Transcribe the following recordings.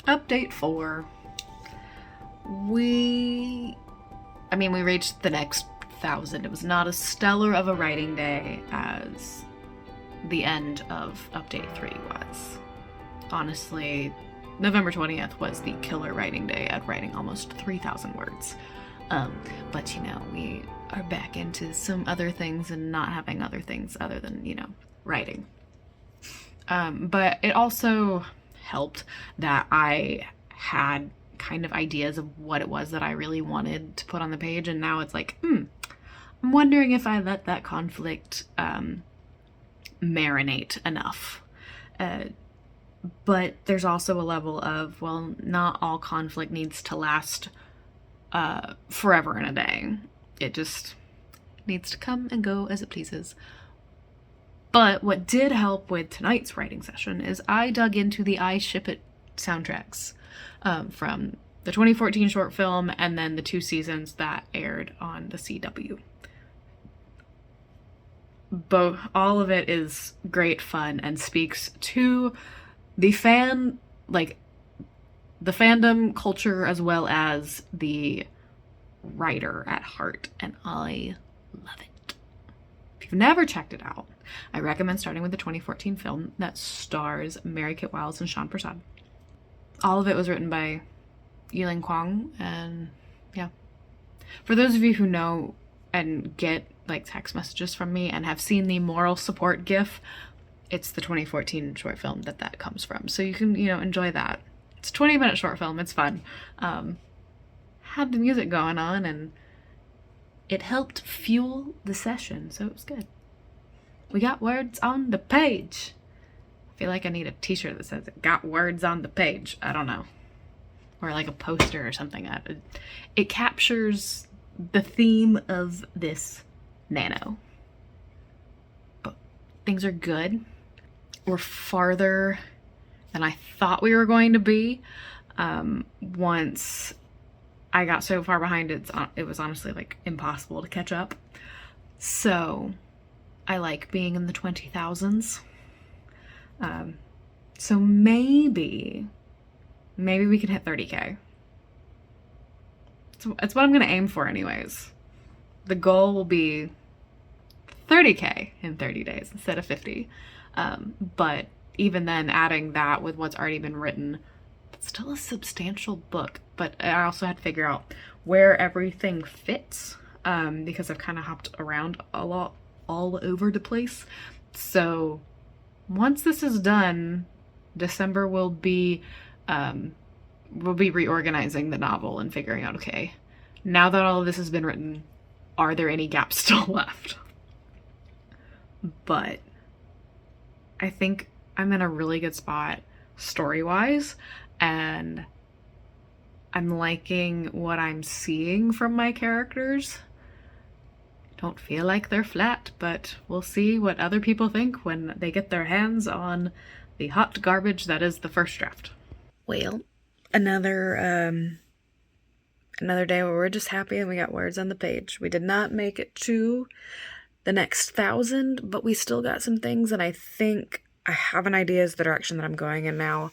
Update 4. We reached the next 1,000. It was not as stellar of a writing day as the end of Update 3 was. Honestly, November 20th was the killer writing day at writing almost 3,000 words. But, we are back into some other things and not having other things other than, writing. But it also helped that I had kind of ideas of what it was that I really wanted to put on the page, and now it's like, I'm wondering if I let that conflict marinate enough. But there's also a level of, well, not all conflict needs to last forever and a day. It just needs to come and go as it pleases. But what did help with tonight's writing session is I dug into the I Ship It soundtracks from the 2014 short film and then the 2 seasons that aired on the CW. All of it is great fun and speaks to the fandom culture as well as the writer at heart, and I love it. If you've never checked it out, I recommend starting with the 2014 film that stars Mary Kate Wiles and Sean Prasad. All of it was written by Yiling Kwong, and yeah. For those of you who know and get text messages from me and have seen the moral support gif, it's the 2014 short film that comes from. So you can, enjoy that. It's a 20-minute short film. It's fun. Had the music going on, and it helped fuel the session, so it was good. We got words on the page. I feel like I need a t-shirt that says it got words on the page. I don't know. Or like a poster or something. It captures the theme of this Nano. But things are good. We're farther than I thought we were going to be. Once I got so far behind, it was honestly impossible to catch up. So I like being in the 20,000s. So maybe we can hit 30K. It's what I'm going to aim for anyways. The goal will be 30K in 30 days instead of 50. But even then, adding that with what's already been written, it's still a substantial book. But I also had to figure out where everything fits, because I've kind of hopped around a lot, all over the place. So once this is done, December will be reorganizing the novel and figuring out, okay, now that all of this has been written, are there any gaps still left? But I think I'm in a really good spot story-wise, and I'm liking what I'm seeing from my characters. Don't feel like they're flat, but we'll see what other people think when they get their hands on the hot garbage that is the first draft. Well, another day where we're just happy and we got words on the page. We did not make it to the next 1,000, but we still got some things, and I think I have an idea as the direction that I'm going in now,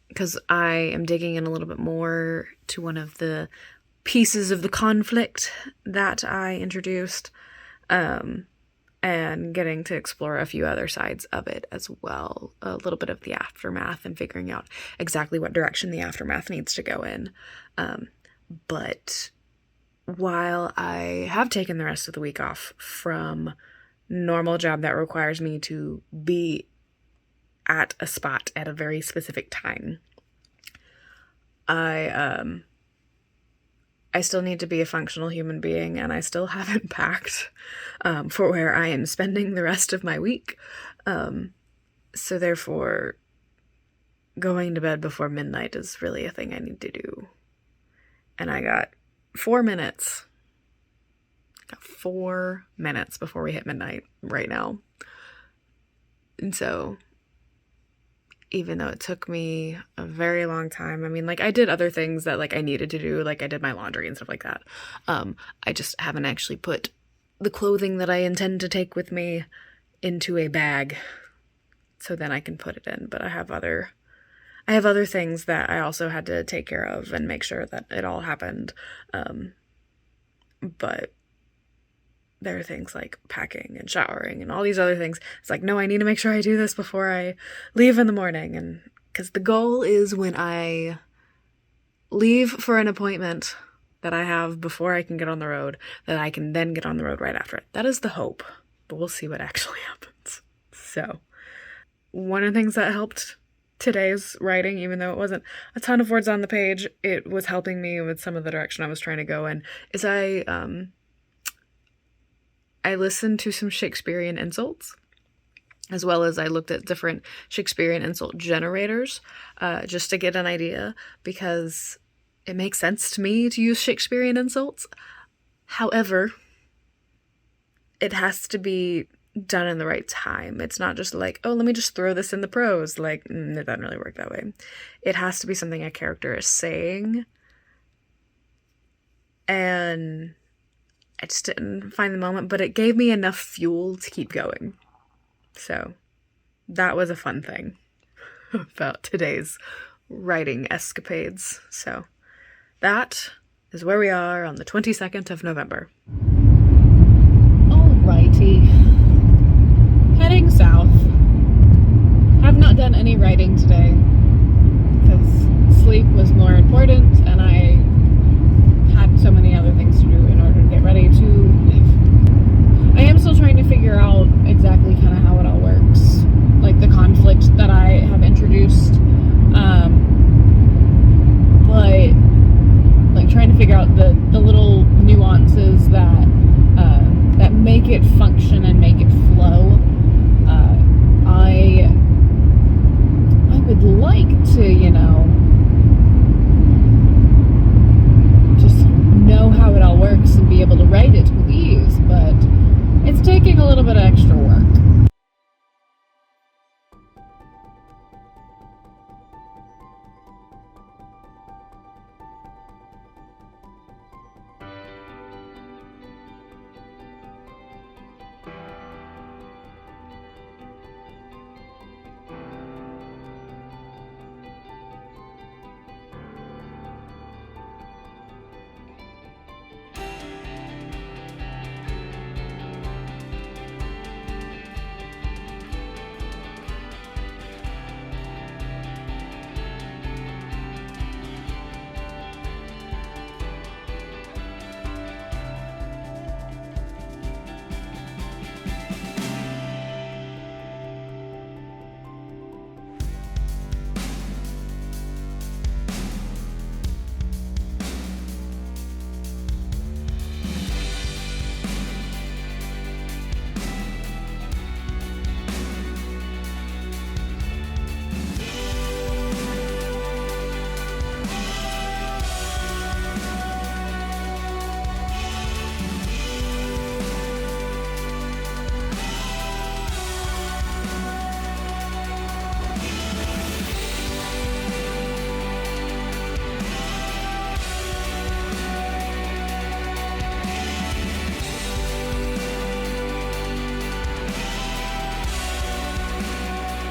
because I am digging in a little bit more to one of the pieces of the conflict that I introduced, and getting to explore a few other sides of it as well. A little bit of the aftermath and figuring out exactly what direction the aftermath needs to go in. But while I have taken the rest of the week off from normal job that requires me to be at a spot at a very specific time, I still need to be a functional human being, and I still haven't packed for where I am spending the rest of my week. So therefore, going to bed before midnight is really a thing I need to do. And I got 4 minutes. Got 4 minutes before we hit midnight right now. And so, even though it took me a very long time, I did other things that I needed to do, I did my laundry and stuff like that. I just haven't actually put the clothing that I intend to take with me into a bag so then I can put it in. But I have other I have other things that I also had to take care of and make sure that it all happened. But there are things like packing and showering and all these other things. It's like, no, I need to make sure I do this before I leave in the morning. And because the goal is when I leave for an appointment that I have before I can get on the road, that I can then get on the road right after it. That is the hope, but we'll see what actually happens. So one of the things that helped today's writing, even though it wasn't a ton of words on the page, it was helping me with some of the direction I was trying to go in, is I listened to some Shakespearean insults, as well as I looked at different Shakespearean insult generators, just to get an idea, because it makes sense to me to use Shakespearean insults. However, it has to be done in the right time. It's not just like, oh, let me just throw this in the prose. Like, it doesn't really work that way. It has to be something a character is saying. And I just didn't find the moment, but it gave me enough fuel to keep going. So that was a fun thing about today's writing escapades. So that is where we are on the 22nd of November. Alrighty. Heading south. Have not done any writing today because sleep was more important and I had so many other things to do in order to get ready to leave. I am still trying to figure out exactly kind of how it all works, like the conflict that I have introduced, but like trying to figure out the little nuances that make it function and make it flow. I would like to, just know how it all works and be able to write it with ease, but it's taking a little bit of extra work.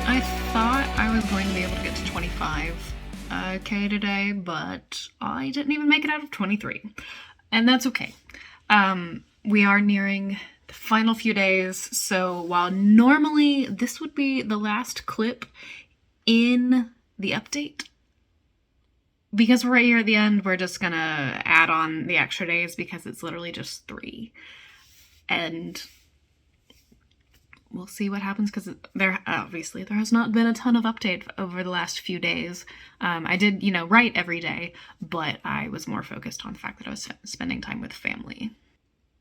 I thought I was going to be able to get to 25K today, but I didn't even make it out of 23. And that's okay. We are nearing the final few days, so while normally this would be the last clip in the update, because we're right here at the end, we're just gonna add on the extra days because it's literally just 3. And we'll see what happens, because there has not been a ton of update over the last few days. I did, write every day, but I was more focused on the fact that I was spending time with family.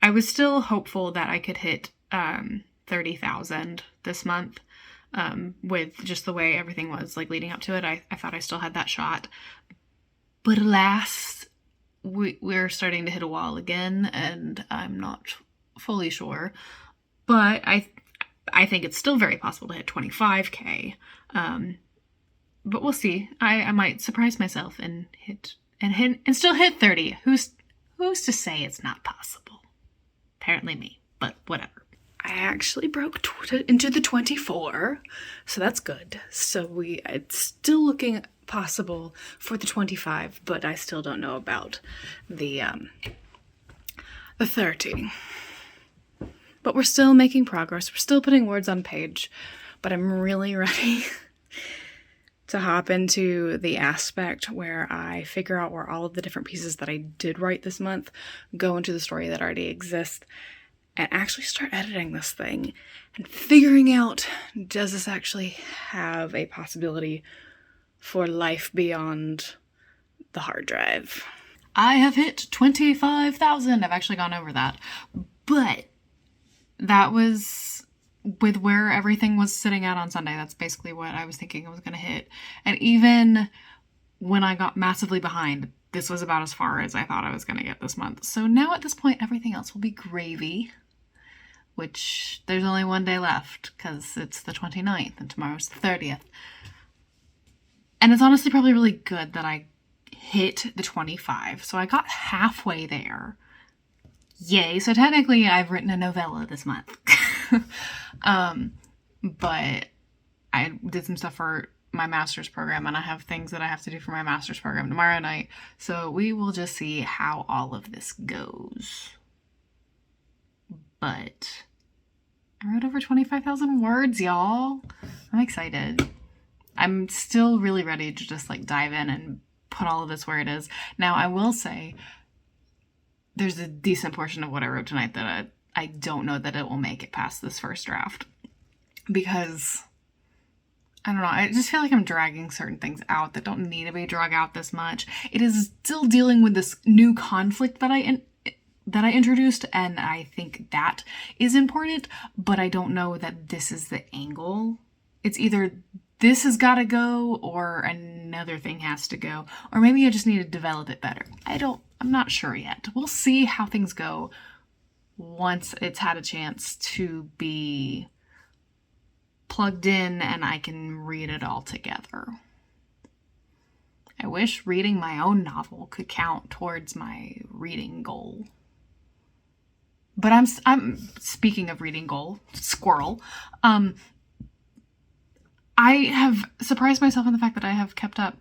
I was still hopeful that I could hit 30,000 this month, with just the way everything was like leading up to it. I thought I still had that shot, but alas, we're starting to hit a wall again, and I'm not fully sure, but I think it's still very possible to hit 25K, but we'll see. I might surprise myself and still hit 30. Who's to say it's not possible? Apparently me, but whatever. I actually broke into the 24, so that's good. So it's still looking possible for the 25, but I still don't know about the 30. But we're still making progress. We're still putting words on page, but I'm really ready to hop into the aspect where I figure out where all of the different pieces that I did write this month go into the story that already exists, and actually start editing this thing and figuring out, does this actually have a possibility for life beyond the hard drive? I have hit 25,000. I've actually gone over that. But that was with where everything was sitting at on Sunday. That's basically what I was thinking I was going to hit. And even when I got massively behind, this was about as far as I thought I was going to get this month. So now at this point, everything else will be gravy, which there's only one day left because it's the 29th and tomorrow's the 30th. And it's honestly probably really good that I hit the 25. So I got halfway there. Yay. So technically I've written a novella this month. But I did some stuff for my master's program, and I have things that I have to do for my master's program tomorrow night. So we will just see how all of this goes. But I wrote over 25,000 words, y'all. I'm excited. I'm still really ready to just like dive in and put all of this where it is. Now, I will say there's a decent portion of what I wrote tonight that I don't know that it will make it past this first draft, because I don't know, I just feel like I'm dragging certain things out that don't need to be drug out this much. It is still dealing with this new conflict that I introduced, and I think that is important, but I don't know that this is the angle. It's either this has got to go or another thing has to go, or maybe I just need to develop it better. I'm not sure yet. We'll see how things go once it's had a chance to be plugged in and I can read it all together. I wish reading my own novel could count towards my reading goal. But I'm speaking of reading goal, squirrel. I have surprised myself in the fact that I have kept up,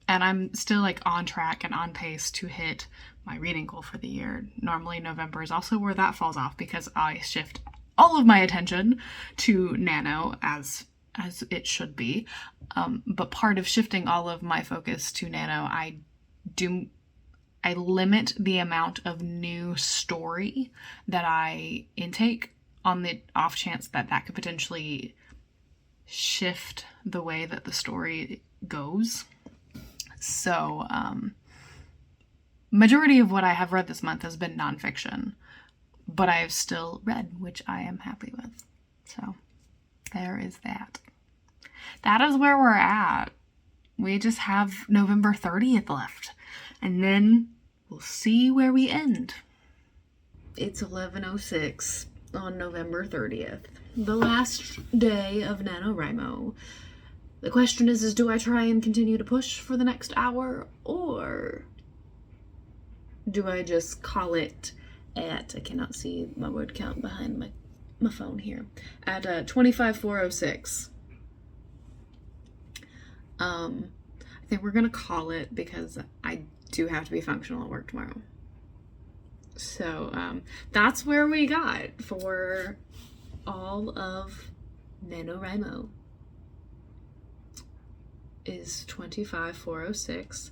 and I'm still like on track and on pace to hit my reading goal for the year. Normally November is also where that falls off because I shift all of my attention to Nano as it should be. But part of shifting all of my focus to Nano, I limit the amount of new story that I intake on the off chance that could potentially shift the way that the story goes. So, majority of what I have read this month has been nonfiction, but I have still read, which I am happy with. So, there is that. That is where we're at. We just have November 30th left, and then we'll see where we end. It's 11:06 on November 30th, the last day of NaNoWriMo. The question is do I try and continue to push for the next hour, or do I just call it at, I cannot see my word count behind my phone here, at 25,406. I think we're gonna call it because I do have to be functional at work tomorrow. So that's where we got for all of NaNoWriMo. Is 25,406,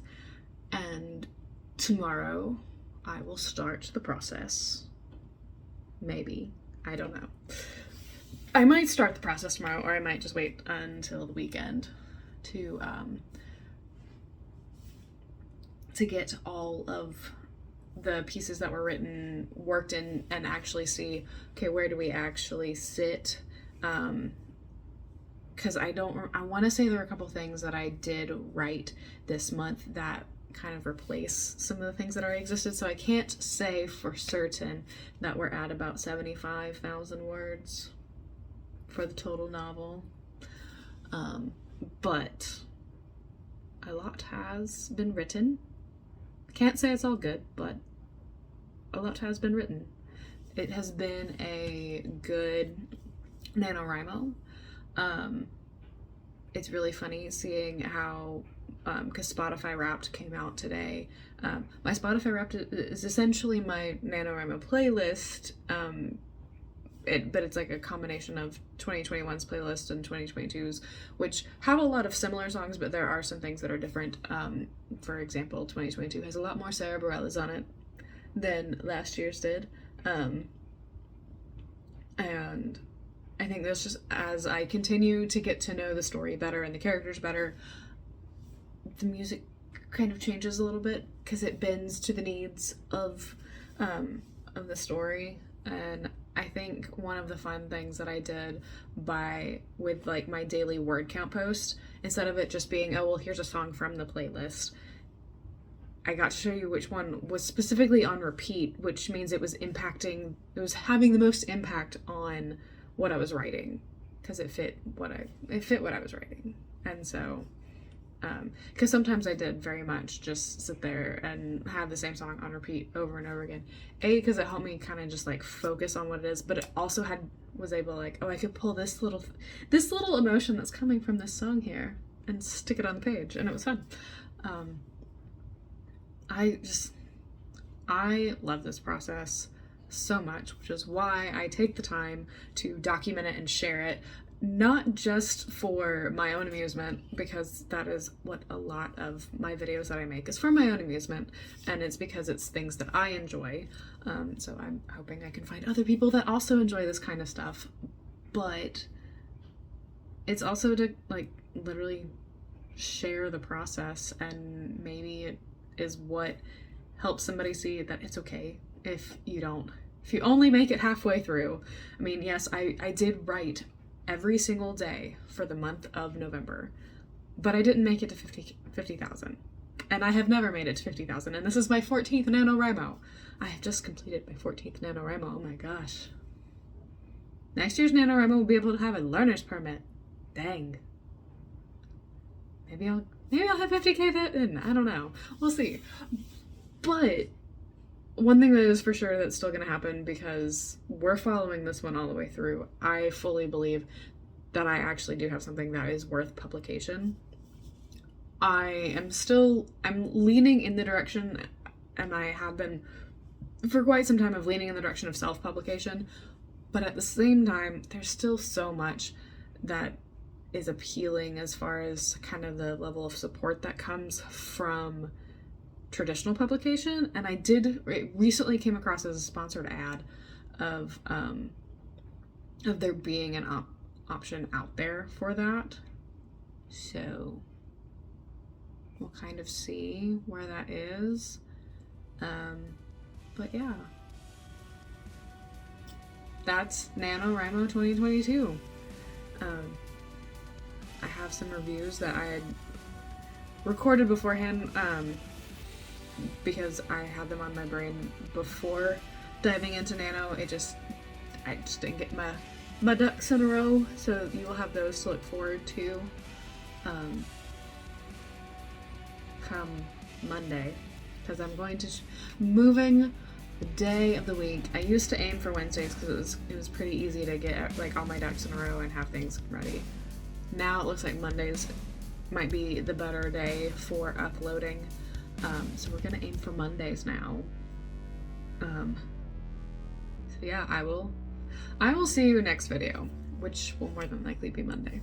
and tomorrow I will start the process. Maybe. I don't know. I might start the process tomorrow, or I might just wait until the weekend to get all of the pieces that were written worked in and actually see, okay, where do we actually sit? Because I want to say there are a couple things that I did write this month that kind of replace some of the things that already existed. So I can't say for certain that we're at about 75,000 words for the total novel. But a lot has been written. I can't say it's all good, but a lot has been written. it has been a good NaNoWriMo. It's really funny seeing how, because Spotify Wrapped came out today. My Spotify Wrapped is essentially my NaNoWriMo playlist, but it's like a combination of 2021's playlist and 2022's, which have a lot of similar songs, but there are some things that are different. For example, 2022 has a lot more Sarah Bareilles on it than last year's did. And I think that's just, as I continue to get to know the story better and the characters better, the music kind of changes a little bit because it bends to the needs of the story. And I think one of the fun things that I did with like my daily word count post, instead of it just being, oh well, here's a song from the playlist, I got to show you which one was specifically on repeat, which means it was having the most impact on what I was writing, because it fit what I was writing. And so because sometimes I did very much just sit there and have the same song on repeat over and over again, because it helped me kind of just like focus on what it is, but it also was able, like, oh, I could pull this little emotion that's coming from this song here and stick it on the page, and it was fun. I love this process so much, which is why I take the time to document it and share it, not just for my own amusement, because that is what a lot of my videos that I make is for my own amusement, and it's because it's things that I enjoy. So I'm hoping I can find other people that also enjoy this kind of stuff, but it's also to like literally share the process, and maybe it is what helps somebody see that it's okay if you only make it halfway through. I mean, yes, I did write every single day for the month of November, but I didn't make it to 50,000. And I have never made it to 50,000, and this is my 14th NaNoWriMo. I have just completed my 14th NaNoWriMo. Oh my gosh. Next year's NaNoWriMo will be able to have a learner's permit. Dang. Maybe I'll have 50K that in. I don't know. We'll see. But one thing that is for sure that's still going to happen, because we're following this one all the way through, I fully believe that I actually do have something that is worth publication. I'm leaning in the direction, and I have been for quite some time, of leaning in the direction of self-publication, but at the same time, there's still so much that is appealing as far as kind of the level of support that comes from traditional publication. And it recently came across as a sponsored ad of there being an option out there for that. So we'll kind of see where that is. But yeah, that's NaNoWriMo 2022. I have some reviews that I had recorded beforehand, because I had them on my brain before diving into Nano. I just didn't get my ducks in a row, so you will have those to look forward to come Monday, because I'm going to moving the day of the week. I used to aim for Wednesdays because it was pretty easy to get like all my ducks in a row and have things ready. Now it looks like Mondays might be the better day for uploading. So we're gonna aim for Mondays now. So yeah, I will see you next video, which will more than likely be Monday.